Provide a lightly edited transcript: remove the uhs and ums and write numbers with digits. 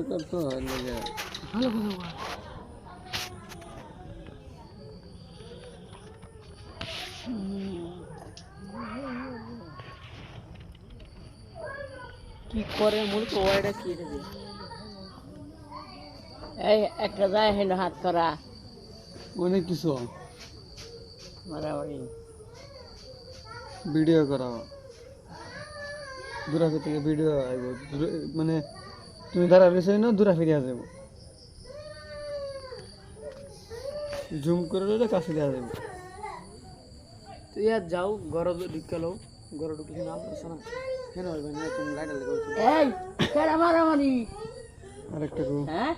অন্ধকার তো হয় লাগে ভালো ভালো কি করে মূলত ওয়াইটা কি রে এই একটা যায় হেন হাত করা অনেক কিছু মারামারি ভিডিও করা দূরাফি থেকে ভিডিও আইব মানে তুমি দাঁড়া রয়েছে না দূরা ফিরিয়া যাব জুম করে লইলে কাছে দেওয়া যাবে তুই আর যাও ঘর ঢুকালো ঘর ঢুকলি না না কেন হবে না তুমি লাইট লেগে এই কেন মারামারি আরেকটা হ্যাঁ